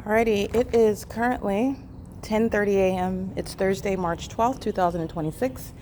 Alrighty, it is currently 10:30 a.m. It's Thursday, March 12th, 2026.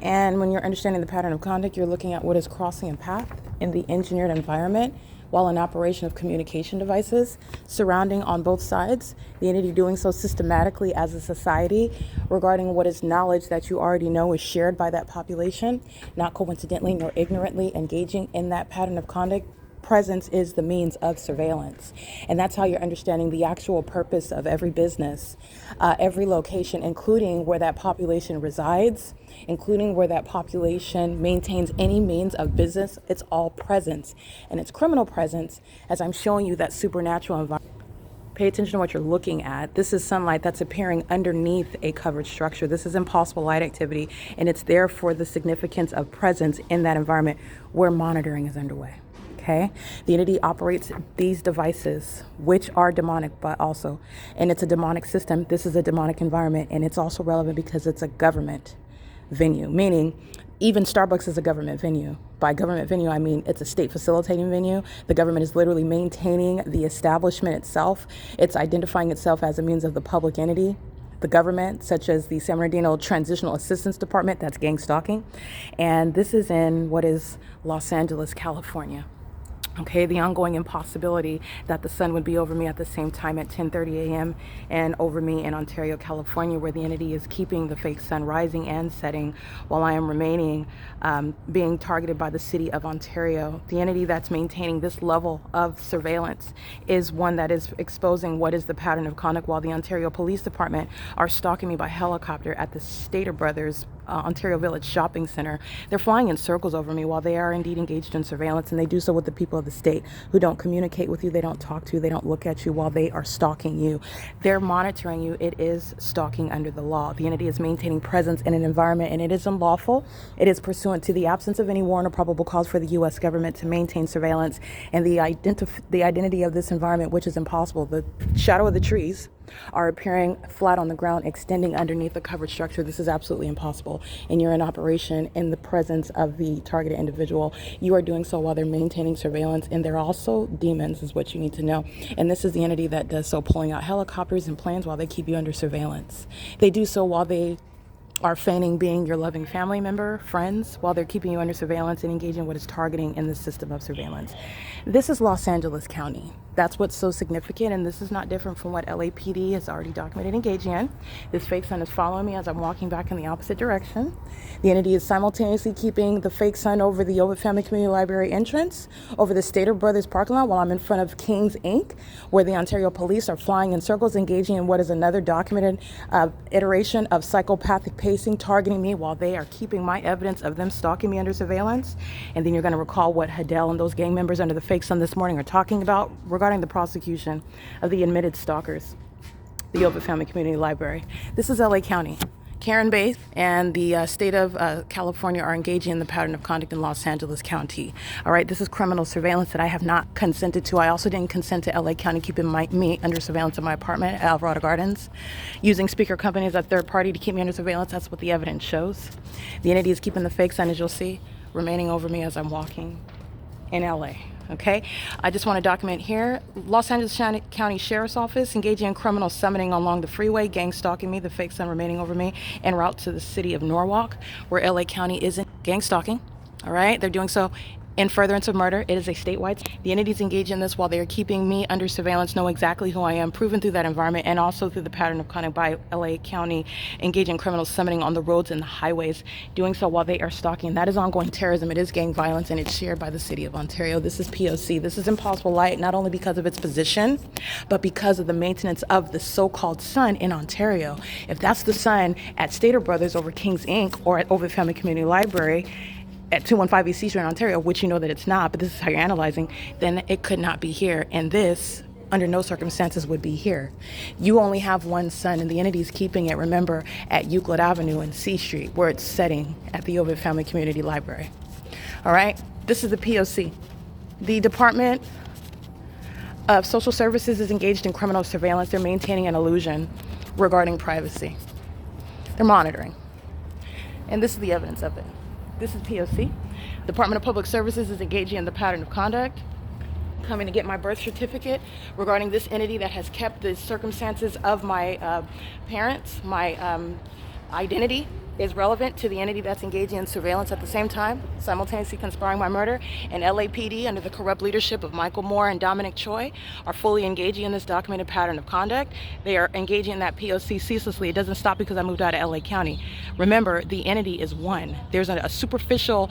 And when you're understanding the pattern of conduct, you're looking at what is crossing a path in the engineered environment while in operation of communication devices surrounding on both sides, the entity doing so systematically as a society regarding what is knowledge that you already know is shared by that population, not coincidentally nor ignorantly engaging in that pattern of conduct. Presence is the means of surveillance. And that's how you're understanding the actual purpose of every business, every location, including where that population resides, including where that population maintains any means of business. It's all presence. And it's criminal presence as I'm showing you that supernatural environment. Pay attention to what you're looking at. This is sunlight that's appearing underneath a covered structure. This is impossible light activity, and it's there for the significance of presence in that environment where monitoring is underway. Okay, the entity operates these devices, which are demonic, but also, and it's a demonic system. This is a demonic environment, and it's also relevant because it's a government venue, meaning even Starbucks is a government venue. By government venue, I mean it's a state facilitating venue. The government is literally maintaining the establishment itself. It's identifying itself as a means of the public entity. The government, such as the San Bernardino Transitional Assistance Department, that's gang stalking. And this is in what is Los Angeles, California. Okay, the ongoing impossibility that the sun would be over me at the same time at 10:30 a.m. and over me in Ontario, California, where the entity is keeping the fake sun rising and setting while I am remaining being targeted by the city of Ontario. The entity that's maintaining this level of surveillance is one that is exposing what is the pattern of conduct while the Ontario Police Department are stalking me by helicopter at the Stater Brothers Ontario Village Shopping Center. They're flying in circles over me while they are indeed engaged in surveillance, and they do so with the people of the state who don't communicate with you, they don't talk to you, they don't look at you while they are stalking you. They're monitoring you. It is stalking under the law. The entity is maintaining presence in an environment, and it is unlawful. It is pursuant to the absence of any warrant or probable cause for the U.S. government to maintain surveillance, and the identity of this environment, which is impossible. The shadow of the trees are appearing flat on the ground, extending underneath the covered structure. This is absolutely impossible. And you're in operation in the presence of the targeted individual. You are doing so while they're maintaining surveillance, and they're also demons, is what you need to know. And this is the entity that does so, pulling out helicopters and planes while they keep you under surveillance. They do so while they are feigning being your loving family member, friends, while they're keeping you under surveillance and engaging what is targeting in the system of surveillance. This is Los Angeles County. That's what's so significant, and this is not different from what LAPD has already documented engaging in. This fake sun is following me as I'm walking back in the opposite direction. The entity is simultaneously keeping the fake sun over the Ovid Family Community Library entrance, over the Stater Brothers parking lot while I'm in front of King's Inc., where the Ontario Police are flying in circles, engaging in what is another documented iteration of psychopathic pacing, targeting me while they are keeping my evidence of them stalking me under surveillance. And then you're going to recall what Hadel and those gang members under the fake sun this morning are talking about regarding the prosecution of the admitted stalkers, the Ovid Family Community Library. This is LA County. Karen Bay and the state of California are engaging in the pattern of conduct in Los Angeles County. All right, this is criminal surveillance that I have not consented to. I also didn't consent to LA County keeping me under surveillance in my apartment at Alvarado Gardens, using speaker companies as third party to keep me under surveillance. That's what the evidence shows. The entity is keeping the fake sun, as you'll see, remaining over me as I'm walking in LA. Okay, I just want to document here, Los Angeles County Sheriff's Office engaging in criminal summoning along the freeway, gang stalking me, the fake sun remaining over me, en route to the city of Norwalk, where LA County isn't gang stalking. All right, they're doing so in furtherance of murder. It is a statewide. The entities engaged in this while they are keeping me under surveillance know exactly who I am, proven through that environment, and also through the pattern of conduct by LA County engaging in criminal summoning on the roads and the highways, doing so while they are stalking. That is ongoing terrorism. It is gang violence, and it's shared by the city of Ontario. This is P.O.C. This is impossible light, not only because of its position, but because of the maintenance of the so-called sun in Ontario. If that's the sun at Stater Brothers over King's Inc. or at Ovid Family Community Library, at 215 East Street in Ontario, which you know that it's not, but this is how you're analyzing, then it could not be here. And this, under no circumstances, would be here. You only have one sun, and the entity is keeping it, remember, at Euclid Avenue and C Street, where it's setting at the Ovid Family Community Library. All right, this is the POC. The Department of Social Services is engaged in criminal surveillance. They're maintaining an illusion regarding privacy. They're monitoring. And this is the evidence of it. This is POC. Department of Public Services is engaging in the pattern of conduct coming to get my birth certificate regarding this entity that has kept the circumstances of my parents, my identity is relevant to the entity that's engaging in surveillance at the same time, simultaneously conspiring my murder. And LAPD, under the corrupt leadership of Michael Moore and Dominic Choi, are fully engaging in this documented pattern of conduct. They are engaging in that P.O.C. ceaselessly. It doesn't stop because I moved out of LA County. Remember, the entity is one. There's a superficial,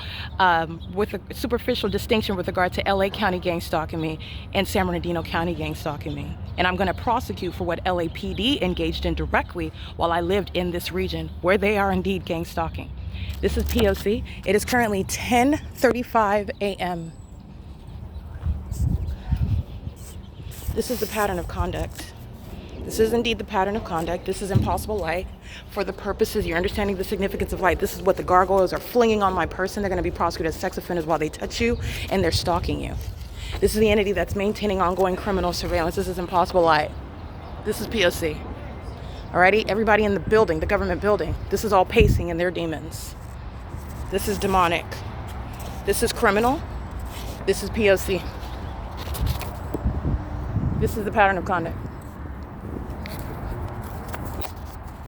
with a superficial distinction with regard to LA County gang stalking me and San Bernardino County gang stalking me. And I'm going to prosecute for what LAPD engaged in directly while I lived in this region, where they are indeed gang stalking. This is P.O.C. It is currently 10:35 a.m. This is the pattern of conduct. This is indeed the pattern of conduct. This is impossible light. For the purposes, you're understanding the significance of light. This is what the gargoyles are flinging on my person. They're going to be prosecuted as sex offenders while they touch you, and they're stalking you. This is the entity that's maintaining ongoing criminal surveillance. This is impossible light. This is P.O.C. Alrighty, everybody in the building, the government building, this is all pacing and their demons. This is demonic. This is criminal. This is P.O.C. This is the pattern of conduct.